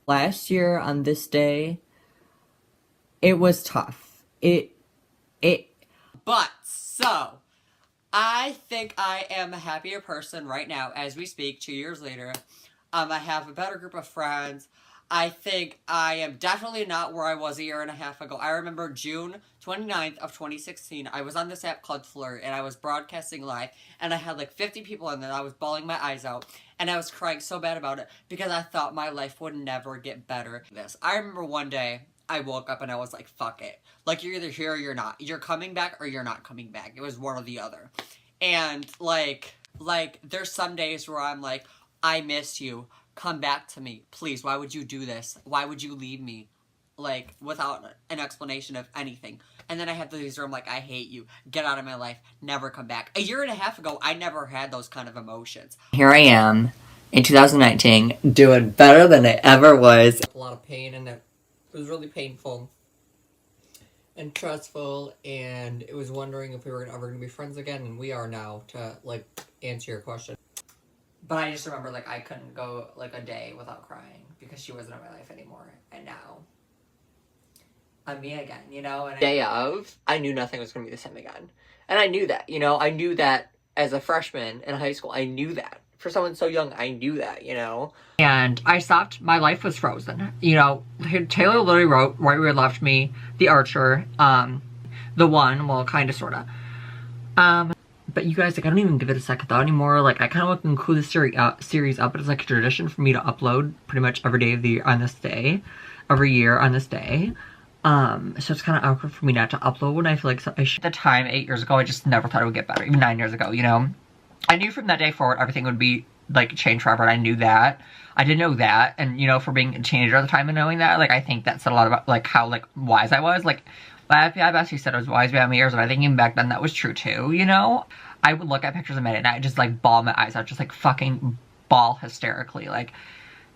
Last year on this day, it was tough. But, so, I think I am a happier person right now as we speak, 2 years later. I have a better group of friends. I think I am definitely not where I was a year and a half ago. I remember June 29th of 2016, I was on this app called Flirt, and I was broadcasting live, and I had like 50 people in there, and I was bawling my eyes out, and I was crying so bad about it, because I thought my life would never get better. I remember one day, I woke up and I was like, fuck it. Like, you're either here or you're not. You're coming back or you're not coming back. It was one or the other. And, like, there's some days where I'm like, I miss you. Come back to me. Please, why would you do this? Why would you leave me? Like, without an explanation of anything. And then I have these where I'm like, I hate you. Get out of my life. Never come back. A year and a half ago, I never had those kind of emotions. Here I am, in 2019, doing better than I ever was. A lot of pain, and it was really painful and stressful, and it was wondering if we were ever going to be friends again, and we are now, to, like, answer your question. But I just remember, like, I couldn't go, like, a day without crying, because she wasn't in my life anymore, and now I'm me again, you know? And day of, I knew nothing was going to be the same again. And I knew that, you know? I knew that as a freshman in high school. I knew that. For someone so young, I knew that, you know? And I stopped. My life was frozen. You know, Taylor literally wrote right where it left me, The Archer, The One, well, kind of, sort of. But you guys, like, I don't even give it a second thought anymore. Like, I kind of want to include this series up. It's like a tradition for me to upload pretty much every day of the year on this day. Every year on this day. So it's kind of awkward for me not to upload when I feel like I should. At the time, 8 years ago, I just never thought it would get better. Even 9 years ago, you know? I knew from that day forward everything would be, like, changed forever, and I knew that. I didn't know that, and, you know, for being a teenager at the time and knowing that, like, I think that said a lot about, like, how, like, wise I was. Like, my FBI bestie said I was wise behind my ears, and I think even back then that was true, too, you know? I would look at pictures of me at night and just, like, bawl my eyes out, just, like, fucking bawl hysterically, like,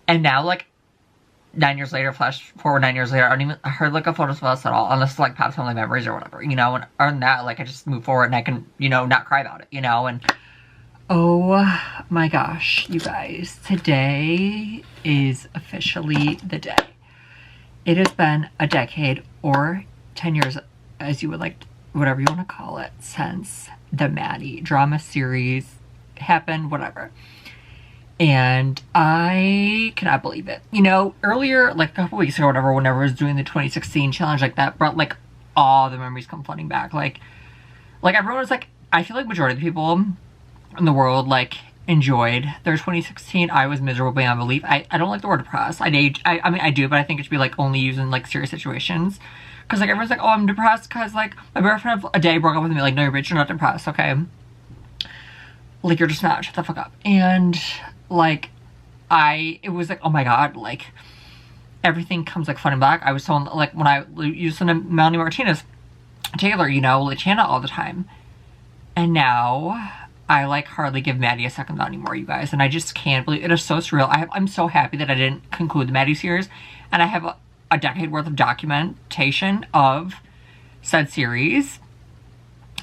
and now, like, 9 years later, flash forward 9 years later, I don't even heard, like, a photos of us at all, unless, like, pops on, like, memories or whatever, you know? And other than that, like, I just move forward and I can, you know, not cry about it, you know? And oh my gosh, you guys, today is officially the day. It has been a decade or 10 years, as you would like, whatever you want to call it, since the Maddie drama series happened, whatever. And I cannot believe it. You know, earlier, like a couple weeks ago, whatever, whenever I was doing the 2016 challenge, like that brought, like, all the memories come flooding back. Like everyone was like, I feel like majority of the people in the world, like, enjoyed their 2016. I was miserable beyond belief. I don't like the word depressed. I mean, I do, but I think it should be, like, only used in, like, serious situations. Because, like, everyone's like, oh, I'm depressed because, like, my boyfriend of a day broke up with me. Like, no, you're bitch, you're not depressed, okay? Like, you're just not. Shut the fuck up. And, like, it was like, oh my god, like, everything comes, like, fun and black. I was so, like, when I used to Melanie Martinez, Taylor, you know, like, Chana all the time. And now I, like, hardly give Maddie a second thought anymore, you guys. And I just can't believe it. Is so surreal. I'm so happy that I didn't conclude the Maddie series. And I have a decade worth of documentation of said series.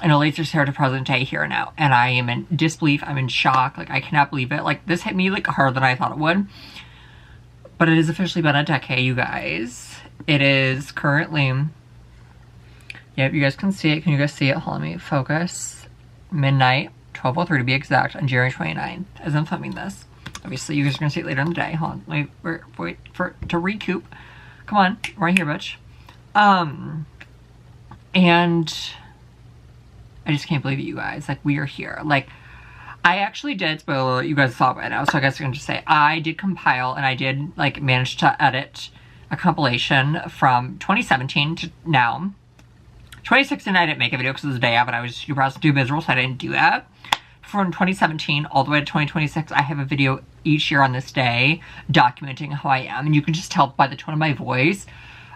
And it just here to present day here now. And I am in disbelief. I'm in shock. Like, I cannot believe it. Like, this hit me, like, harder than I thought it would. But it has officially been a decade, you guys. It is currently... Yep, you guys can see it. Can you guys see it? Hold on, let me focus. Midnight, 12:03 to be exact, on January 29th, as I'm filming this. Obviously, you guys are going to see it later in the day. Hold on, let me wait for it to recoup. Come on, right here, bitch. And I just can't believe it, you guys. Like, we are here. Like, I actually did, spoiler alert, you guys saw it by now, so I guess I can just say, I did compile and I did, like, manage to edit a compilation from 2017 to now. 2016, I didn't make a video because it was the day of, and I was too miserable, so I didn't do that. From 2017 all the way to 2026, I have a video each year on this day documenting how I am. And you can just tell by the tone of my voice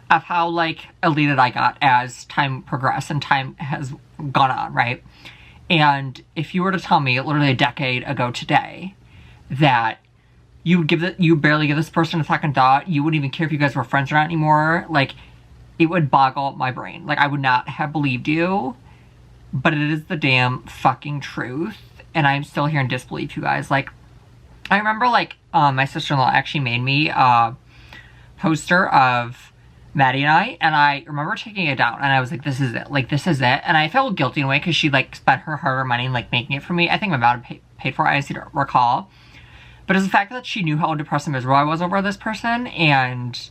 of how, like, elated I got as time progressed and time has gone on, right? And if you were to tell me literally a decade ago today that you barely give this person a second thought, you wouldn't even care if you guys were friends or not anymore, like, it would boggle my brain. Like, I would not have believed you, but it is the damn fucking truth, and I'm still here in disbelief, you guys. Like, I remember, like, my sister-in-law actually made me, poster of Maddie and I remember taking it down, and I was like, this is it. Like, this is it. And I felt guilty in a way because she, like, spent her hard-earned money, like, making it for me. I think my mom paid for it. I honestly don't recall. But it's the fact that she knew how depressed and miserable I was over this person, and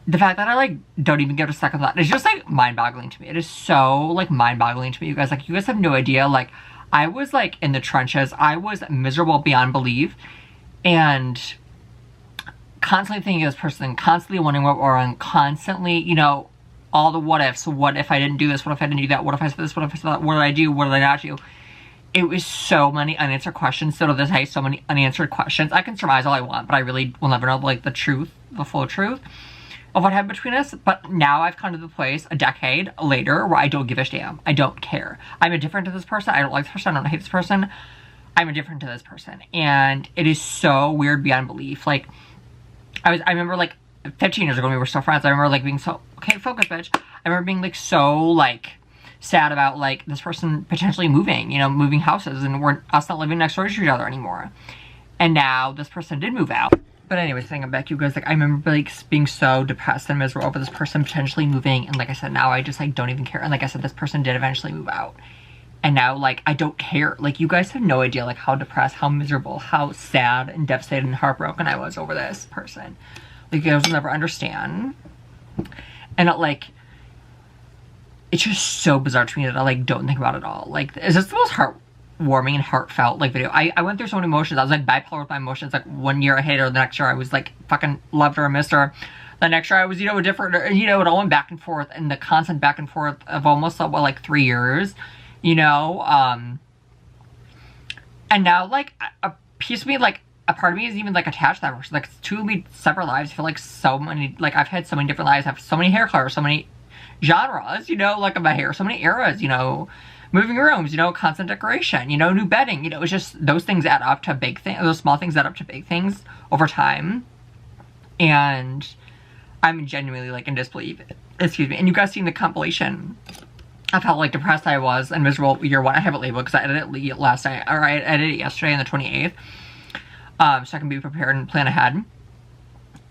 the fact that I, like, don't even give it a second thought is just, like, mind-boggling to me. It is so, like, mind-boggling to me, you guys. Like, you guys have no idea. Like, I was, like, in the trenches. I was miserable beyond belief, and constantly thinking of this person, constantly wondering what we're on, constantly, you know, all the what ifs. What if I didn't do this? What if I didn't do that? What if I said this? What if I said that? What did I do? What did I not do? It was so many unanswered questions. So to this day, so many unanswered questions. I can surmise all I want, but I really will never know, like, the truth, the full truth of what happened between us. But now I've come to the place a decade later where I don't give a damn. I don't care. I'm indifferent to this person. I don't like this person. I don't hate this person. I'm indifferent to this person. And it is so weird beyond belief. Like, I remember, like, 15 years ago when we were still friends, I remember, like, being so, okay, focus, bitch. I remember being, like, so, like, sad about, like, this person potentially moving, you know, moving houses, and us not living next door to each other anymore. And now this person did move out. But anyways, thinking back, you guys, like, I remember, like, being so depressed and miserable over this person potentially moving, and like I said, now I just, like, don't even care. And like I said, this person did eventually move out. And now, like, I don't care. Like, you guys have no idea, like, how depressed, how miserable, how sad and devastated and heartbroken I was over this person. Like, you guys will never understand. And, like, it's just so bizarre to me that I, like, don't think about it all. Like, is this the most heartwarming and heartfelt, like, video? I went through so many emotions. I was, like, bipolar with my emotions. Like, one year I hated her, the next year I was, like, fucking loved her and missed her. The next year I was, you know, different, you know, it all went back and forth, and the constant back and forth of almost, well, like, 3 years. You know, and now, like, a piece of me, like, a part of me is even, like, attached to that person. Like, it's two of me separate lives. I feel like so many, like, I've had so many different lives. I have so many hair colors, so many genres, you know, like, of my hair, so many eras, you know, moving rooms, you know, constant decoration, you know, new bedding, you know, it's just, those things add up to big things, those small things add up to big things over time, and I'm genuinely, like, in disbelief, excuse me, and you guys seen the compilation of how, like, depressed I was and miserable year one. I have it labeled because I edited it last night, or I edited it yesterday on the 28th, so I can be prepared and plan ahead.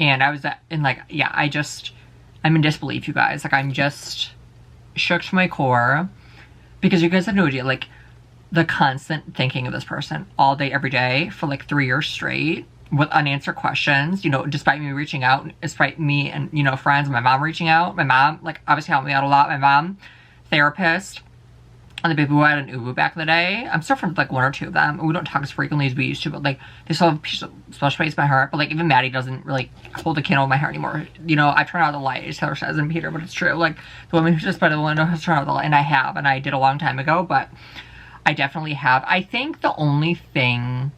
And I was in, like, yeah, I'm in disbelief, you guys. Like, I'm just shook to my core, because you guys have no idea, like, the constant thinking of this person all day, every day, for, like, 3 years straight, with unanswered questions, you know, despite me reaching out, despite me and, you know, friends, and my mom reaching out. My mom, like, obviously helped me out a lot. My mom, therapist, and the people who had an Ubu back in the day. I'm still friends with, like, one or two of them. We don't talk as frequently as we used to, but, like, they still have a special place in my heart. But, like, even Maddie doesn't really hold a candle in my heart anymore. You know, I turn out the light, as Taylor says, and Peter, but it's true. Like, the woman who just by the window has turned out the light, and I have, and I did a long time ago, but I definitely have. I think the only thing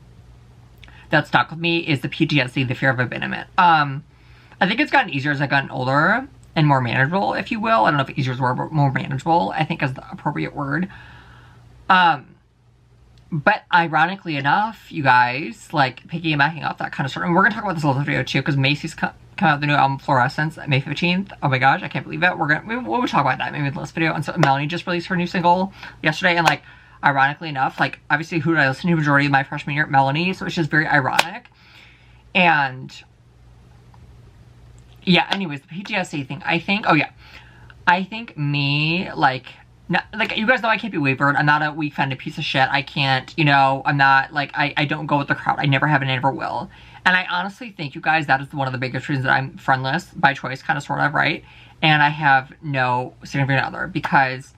that stuck with me is the PTSD, the fear of abandonment. I think it's gotten easier as I've gotten older and more manageable, if you will. I don't know if easier is the word, but more manageable, I think, is the appropriate word. But ironically enough, you guys, like, piggybacking off that kind of stuff, and we're gonna talk about this a little video too, because Macy's come out with the new album Fluorescence May 15th. Oh my gosh, I can't believe it. We'll talk about that maybe in this video. And so Melanie just released her new single yesterday, and, like, ironically enough, like, obviously, who did I listen to majority of my freshman year? Melanie, so it's just very ironic. And yeah, anyways, the PTSD thing, I think, oh yeah, I think me, like, like, you guys know I can't be wavered. I'm not a weak-funded piece of shit. I can't, you know, I'm not, like, I don't go with the crowd. I never have and never will. And I honestly think, you guys, that is one of the biggest reasons that I'm friendless, by choice, kind of, sort of, right? And I have no significant other, because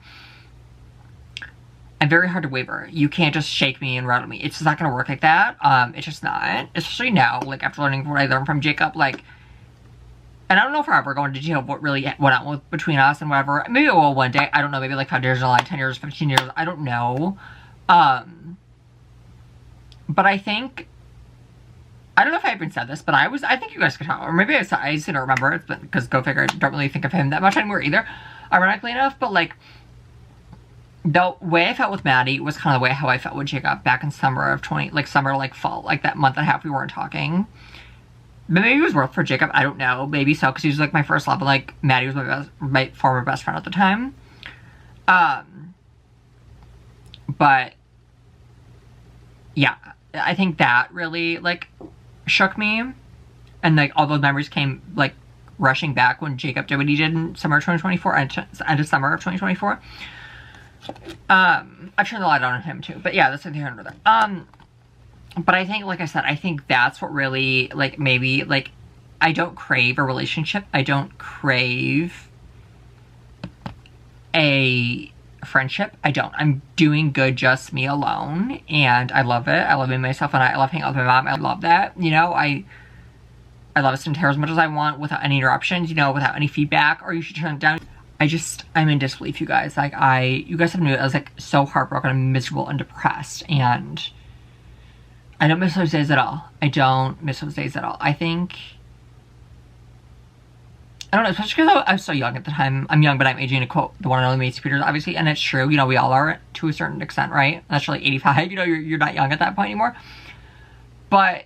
I'm very hard to waver. You can't just shake me and rattle me. It's just not gonna work like that. It's just not. Especially now, like, after learning what I learned from Jacob, like, and I don't know if I'll ever go into detail what really went on between us and whatever. Maybe I will one day. I don't know. Maybe, like, 5 years down the line, 10 years, 15 years. I don't know. But I think, I don't know if I even said this, but I think you guys could tell. Or maybe I just didn't remember. It's been, because go figure, I don't really think of him that much anymore either, ironically enough. But, like, the way I felt with Maddie was kind of the way how I felt with Jacob back in summer of fall, like, that month and a half we weren't talking. But maybe it was worth for Jacob, I don't know, maybe so, because he was, like, my first love, and, like, Maddie was my former best friend at the time. But yeah, I think that really, like, shook me, and, like, all those memories came, like, rushing back when Jacob did what he did in summer 2024, end of summer of 2024. I've turned the light on him too, but yeah, that's neither here nor there. But I think, like I said, I think that's what really, like, maybe, like, I don't crave a relationship. I don't crave a friendship. I don't. I'm doing good just me alone, and I love it. I love being myself, and I love hanging out with my mom. I love that, you know. I love listening to her as much as I want without any interruptions, you know, without any feedback, or you should turn it down. I'm in disbelief, you guys. Like, you guys have knew I was, like, so heartbroken and miserable and depressed, and I don't miss those days at all. I don't miss those days at all. I think, I don't know, especially because I was so young at the time. I'm young, but I'm aging, to quote the one and only Macy Peters, obviously, and it's true, you know, we all are to a certain extent, right? That's really 85, you know, you're not young at that point anymore. But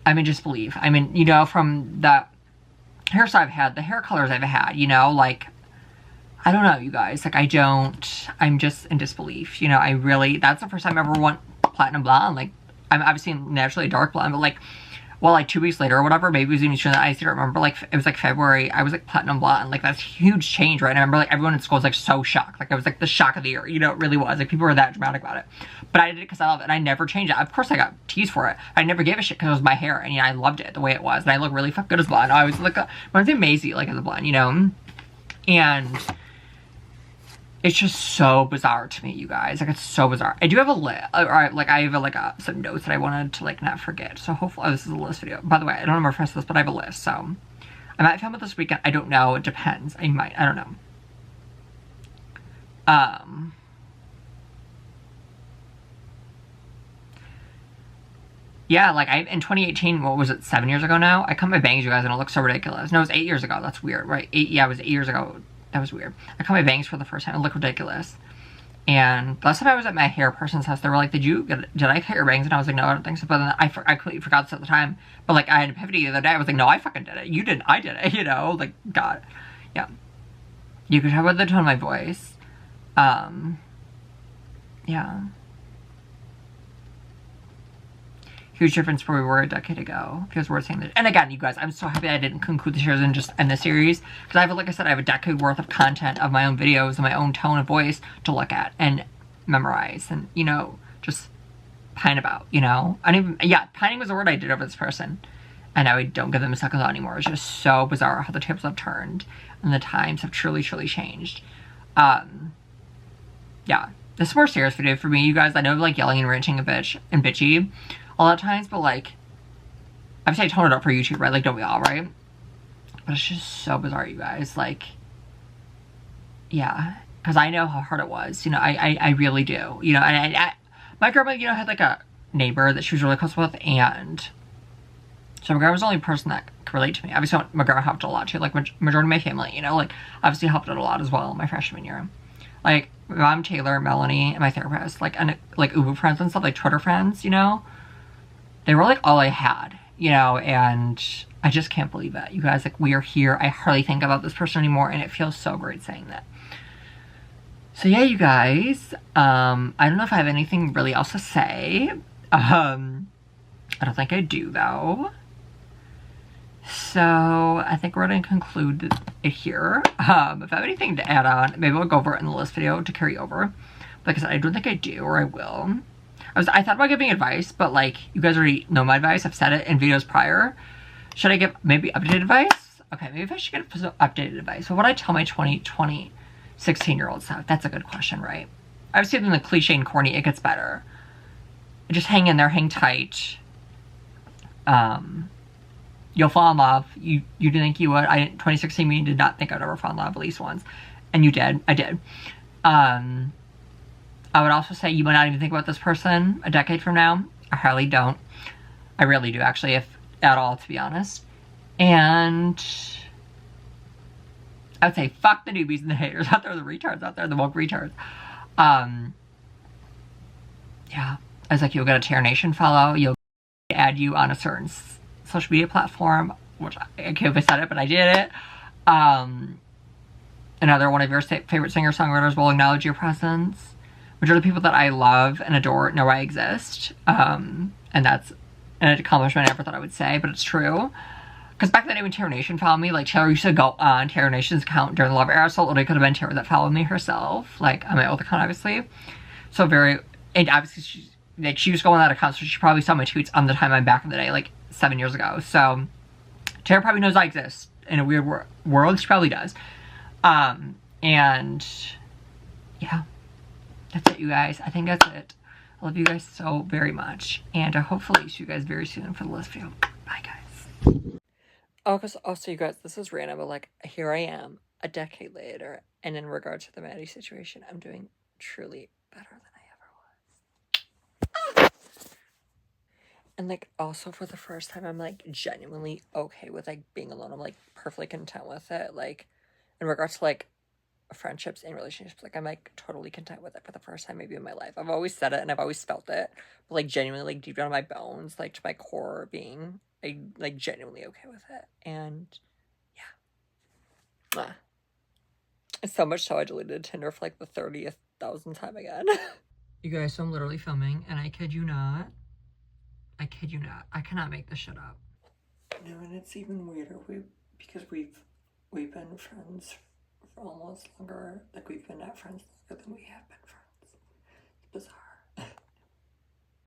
I'm in disbelief. I mean, you know, from the hairstyle I've had, the hair colors I've had, you know, like, I don't know, you guys, like, I'm just in disbelief, you know. I really, that's the first time I ever went platinum blonde. Like, I'm obviously naturally dark blonde, but, like, well, like, 2 weeks later or whatever, maybe it was even sooner than I don't remember, like, it was, like, February, I was, like, platinum blonde. Like, that's a huge change, right? And I remember, like, everyone in school was, like, so shocked. Like, it was, like, the shock of the year, you know, it really was. Like, people were that dramatic about it. But I did it because I love it, and I never changed it. Of course, I got teased for it. I never gave a shit because it was my hair, and, yeah, I loved it the way it was, and I look really fucking good as blonde. I always look, when I think Maisie, like, as a blonde, you know? And it's just so bizarre to me, you guys. Like, it's so bizarre. I do have a list, like, I have, some notes that I wanted to, like, not forget. So, hopefully, this is a list video. By the way, I don't know more for this, but I have a list, so. I might film it this weekend. I don't know. It depends. I might. I don't know. Yeah, like, in 2018, what was it, 7 years ago now? I cut my bangs, you guys, and it looks so ridiculous. No, it was 8 years ago. That's weird, right? It was 8 years ago. That was weird. I cut my bangs for the first time. It looked ridiculous. And last time I was at my hair person's house, they were like, did I cut your bangs? And I was like, no, I don't think so. But then I completely forgot this at the time. But, like, I had an epiphany the other day. I was like, no, I fucking did it. You didn't. I did it, you know? Like, God. Yeah. You could tell by the tone of my voice. Yeah. Huge difference where we were a decade ago. Feels worth saying that. And again, you guys, I'm so happy I didn't conclude the series and just end the series. Because I have, like I said, I have a decade worth of content of my own videos and my own tone of voice to look at and memorize and, you know, just pine about, you know? Pining was the word I did over this person. And I don't give them a second thought anymore. It's just so bizarre how the tables have turned and the times have truly, truly changed. Yeah. This is a more serious video for me, you guys. I know, like, yelling and ranting and bitchy a lot of times, but, like, obviously I toned it up for YouTube, right? Like, don't we all, right? But it's just so bizarre, you guys. Like, yeah, because I know how hard it was. You know, I really do. You know, and my grandma, you know, had, like, a neighbor that she was really close with, and so my grandma was the only person that could relate to me. Obviously, my grandma helped a lot, too. Like, majority of my family, you know, like, obviously helped out a lot as well my freshman year. Like, my mom, Taylor, Melanie, and my therapist, like, and, like, Uber friends and stuff, like, Twitter friends, you know? They were, like, all I had, you know, and I just can't believe it. You guys, like, we are here. I hardly think about this person anymore, and it feels so great saying that. So, yeah, you guys, I don't know if I have anything really else to say. I don't think I do, though. So, I think we're going to conclude it here. If I have anything to add on, maybe I'll go over it in the list video to carry over. Like I said, I don't think I do, or I will. I thought about giving advice, but, like, you guys already know my advice. I've said it in videos prior. Should I give maybe updated advice? Okay, maybe I should get some updated advice. What would I tell my 16-year-old self? That's a good question, right? I've seen the cliche and corny, it gets better. Just hang in there, hang tight. You'll fall in love. You didn't think you would. 2016 me did not think I'd ever fall in love at least once. And you did. I did. I would also say you might not even think about this person a decade from now. I hardly don't. I really do, actually, if at all, to be honest. And I would say fuck the newbies and the haters out there, the retards out there, the woke retards. Yeah. I was like, you'll get a Terror Nation follow. You'll add you on a certain social media platform, which I can't believe I said it, but I did it. Another one of your favorite singer-songwriters will acknowledge your presence. Which are the people that I love and adore know I exist. And that's an accomplishment I never thought I would say, but it's true. Because back then when Terror Nation followed me, like Taylor used to go on Terror Nation's account during the Love era, so it literally could have been Taylor that followed me herself, like on my old account, obviously. So and obviously she was going on that account, so she probably saw my tweets on the timeline back in the day, like 7 years ago. So Taylor probably knows I exist in a weird world. She probably does. And yeah, that's it, you guys. I think that's it. I love you guys so very much, and hopefully see you guys very soon for the list video. Bye, guys. Oh, because also, you guys, this is random, but like, here I am a decade later, and in regards to the Maddie situation, I'm doing truly better than I ever was. And like, also for the first time, I'm like genuinely okay with like being alone. I'm like perfectly content with it. Like, in regards to like friendships and relationships, like I'm like totally content with it for the first time maybe in my life. I've always said it and I've always felt it, but like genuinely, like deep down in my bones, like to my core being, I like genuinely okay with it. And yeah, it's so much so I deleted Tinder for like the 30,000th time again. You guys, so I'm literally filming, and I kid you not, I cannot make this shit up. No, and it's even weirder because we've been friends for almost longer, like we've been not friends longer than we have been friends. It's bizarre.